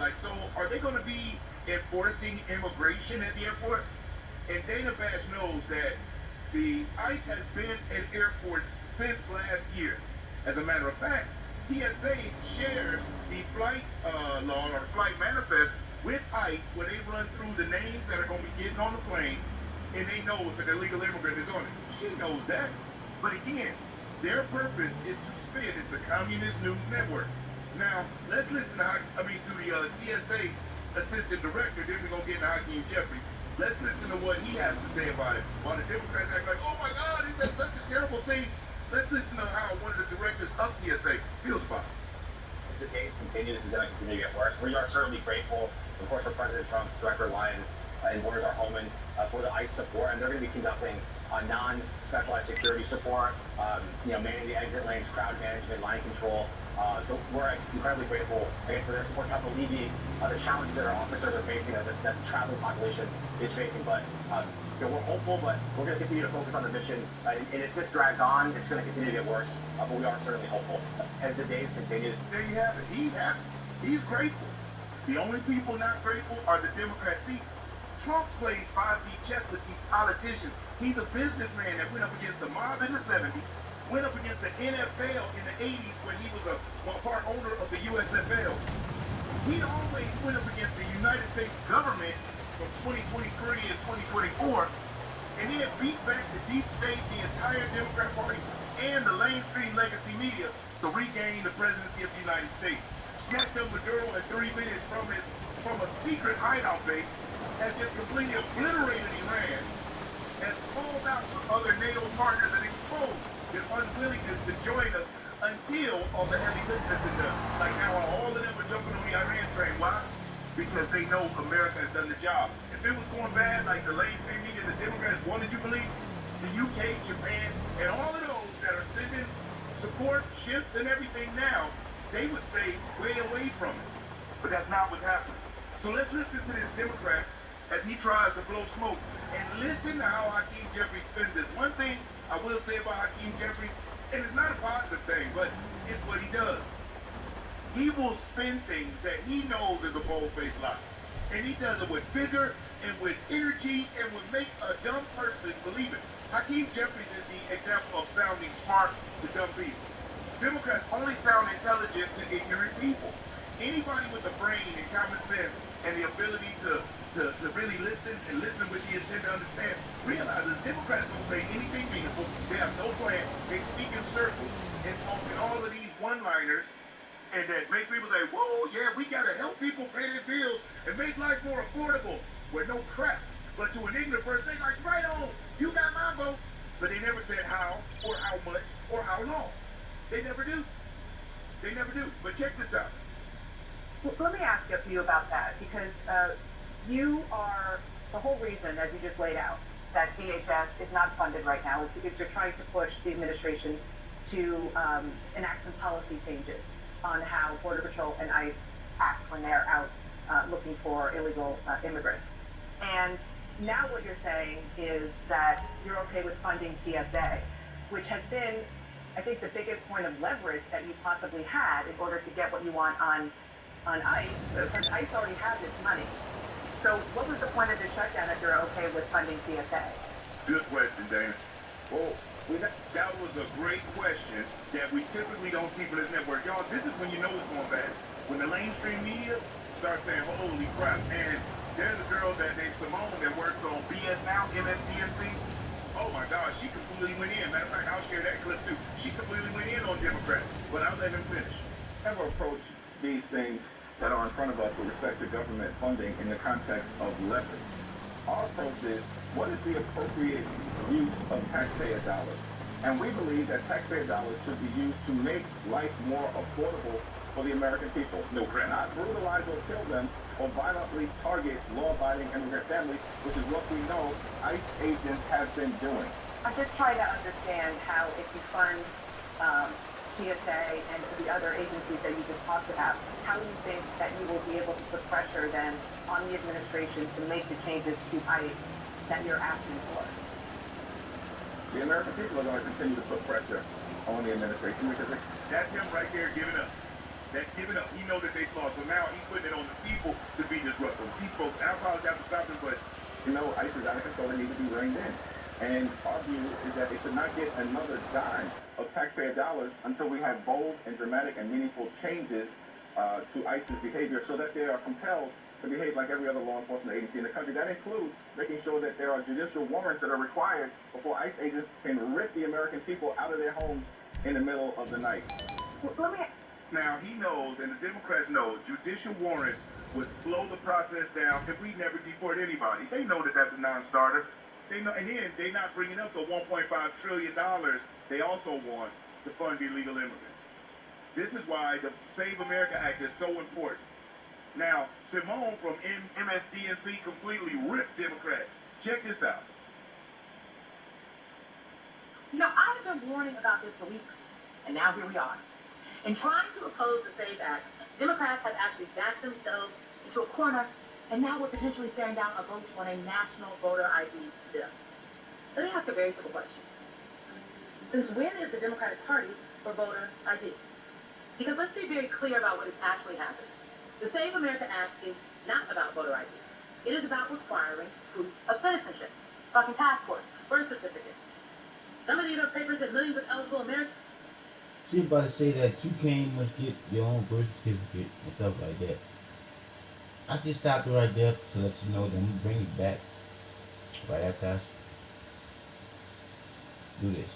Like, so are they going to be enforcing immigration at the airport? And Dana Bash knows that the ICE has been at airports since last year. As a matter of fact, TSA shares the flight law or flight manifest with ICE, where they run through the names that are going to be getting on the plane, and they know if an illegal immigrant is on it. She knows that. But again, their purpose is to spin as the Communist News Network. Now, let's listen to the TSA assistant director. Then we're going to get into Hakeem Jeffries. Let's listen to what he has to say about it. While the Democrats act like, oh my God, isn't that such a terrible thing? Let's listen to how one of the directors of TSA feels about it. If the days continue, this is going to continue to get worse. We are certainly grateful, of course, for President Trump, Director Lyons, and Borders Are Homeland for the ICE support, and they're going to be conducting non-specialized security support, manning the exit lanes, crowd management, line control. So we're incredibly grateful again for their support to help alleviate the challenges that our officers are facing, that the traveling population is facing. But we're hopeful, but we're going to continue to focus on the mission. And if this drags on, it's going to continue to get worse. But we are certainly hopeful as the days continue. There you have it. He's happy. He's grateful. The only people not grateful are the Democrats. See, Trump plays 5D chess with these politicians. He's a businessman that went up against the mob in the 70s, went up against the NFL in the 80s when he was a part owner of the USFL. He always went up against the United States government from 2023 and 2024, and he had beat back the deep state, the entire Democrat Party, and the mainstream legacy media to regain the presidency of the United States. Snatched up Maduro in 3 minutes from a secret hideout base, has just completely obliterated Iran, has called out for other NATO partners and exposed their unwillingness to join us until all the heavy lifting has been done. Like now, all of them are jumping on the Iran train. Why? Because they know America has done the job. If it was going bad, like the mainstream media, the Democrats wanted you to believe, the UK, Japan, and all of those that are sending support, ships, and everything now, they would stay way away from it. But that's not what's happening. So let's listen to this Democrat as he tries to blow smoke. And listen to how Hakeem Jeffries spins this. One thing I will say about Hakeem Jeffries, and it's not a positive thing, but it's what he does. He will spin things that he knows is a bold-faced lie. And he does it with vigor and with energy and would make a dumb person believe it. Hakeem Jeffries is the example of sounding smart to dumb people. Democrats only sound intelligent to ignorant people. Anybody with a brain and common sense and the ability to really listen and listen with the intent to understand realizes Democrats don't say anything meaningful. They have no plan. They speak in circles and talk in all of these one-liners and that make people say, whoa, yeah, we got to help people pay their bills and make life more affordable. We're no crap. But to an ignorant person, they like, right on, you got my vote. But they never said how or how much or how long. They never do. They never do. But check this out. Well, let me ask you about that, because you are the whole reason, as you just laid out, that DHS is not funded right now is because you're trying to push the administration to enact some policy changes on how Border Patrol and ICE act when they're out looking for illegal immigrants. And now what you're saying is that you're okay with funding TSA, which has been, I think, the biggest point of leverage that you possibly had in order to get what you want on ICE, because ICE already has its money. So what was the point of the shutdown if you're okay with funding TSA? Good question, Dana. Well, that was a great question that we typically don't see for this network. Y'all, this is when you know it's going bad. When the mainstream media starts saying, holy crap, and there's a girl that named Simone that works on BS Now, MSDNC. Oh my gosh, she completely went in. Matter of fact, I'll share that clip too. She completely went in on Democrats, but I'll let him finish. Never approach these things that are in front of us with respect to government funding in the context of leverage. Our approach is, what is the appropriate use of taxpayer dollars? And we believe that taxpayer dollars should be used to make life more affordable for the American people. No crap. Not brutalize or kill them or violently target law-abiding immigrant families, which is what we know ICE agents have been doing. I'm just trying to understand how, if you fund TSA and the other agencies that you just talked about, how you think that you will be able to put pressure then on the administration to make the changes to ICE that you're asking for. The American people are going to continue to put pressure on the administration because that's him right there giving up. That giving up. He knows that they lost. So now he's putting it on the people ICE is out of control. They need to be reined in. And our view is that they should not get another dime of taxpayer dollars until we have bold and dramatic and meaningful changes to ICE's behavior so that they are compelled to behave like every other law enforcement agency in the country. That includes making sure that there are judicial warrants that are required before ICE agents can rip the American people out of their homes in the middle of the night. Let me. Now, he knows, and the Democrats know, judicial warrants would slow the process down if we never deport anybody. They know that that's a non-starter. They know, and then they're not bringing up the $1.5 trillion they also want to fund illegal immigrants. This is why the Save America Act is so important. Now, Simone from MSDNC completely ripped Democrats. Check this out. I have been warning about this for weeks, and now here we are. In trying to oppose the SAVE Act, Democrats have actually backed themselves into a corner, and now we're potentially staring down a vote on a national voter ID bill. Let me ask a very simple question. Since when is the Democratic Party for voter ID? Because let's be very clear about what is actually happening. The Save America Act is not about voter ID. It is about requiring proof of citizenship, talking passports, birth certificates. Some of these are papers that millions of eligible Americans. She about to say that you can't much get your own birth certificate and stuff like that. I just stopped it right there to let you know, then we bring it back right after I do this.